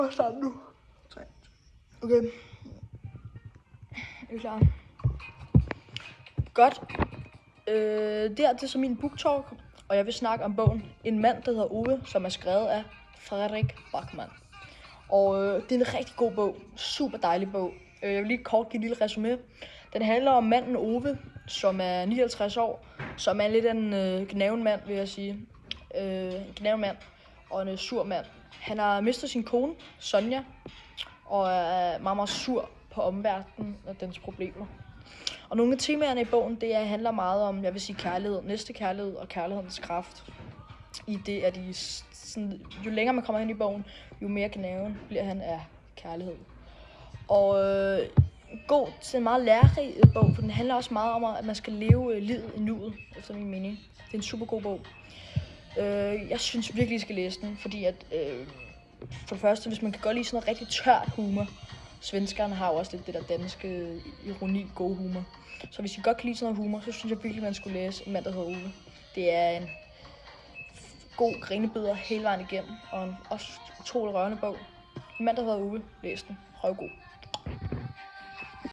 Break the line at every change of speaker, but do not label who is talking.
Og start nu. 3. Okay. Er I klar? Godt. Det er så min booktalk, og jeg vil snakke om bogen En mand, der hedder Ove, som er skrevet af Fredrik Backman. Og det er en rigtig god bog. Super dejlig bog. Jeg vil lige kort give et lille resumé. Den handler om manden Ove, som er 59 år, som er lidt af en gnaven mand, vil jeg sige. En gnaven mand og en sur mand. Han har mistet sin kone, Sonja, og er meget, meget sur på omverdenen og dens problemer. Og nogle af temaerne i bogen, det handler meget om, jeg vil sige, kærlighed, næstekærlighed og kærlighedens kraft. I det, at jo længere man kommer hen i bogen, jo mere gnaven bliver han af kærlighed. Og god til en meget lærerig bog, for den handler også meget om, at man skal leve livet i nuet, efter min mening. Det er en super god bog. Jeg synes virkelig, I skal læse den, fordi at for det første, hvis man kan godt lide sådan noget rigtig tørt humor. Svenskerne har jo også lidt det der danske ironi, god humor. Så hvis I godt kan lide sådan noget humor, så synes jeg virkelig, man skulle læse En mand, der hedder Ove. Det er en god grinebøder hele vejen igennem, og en også utrolig rørende bog. En mand, der hedder Ove, læs den. Røvgod.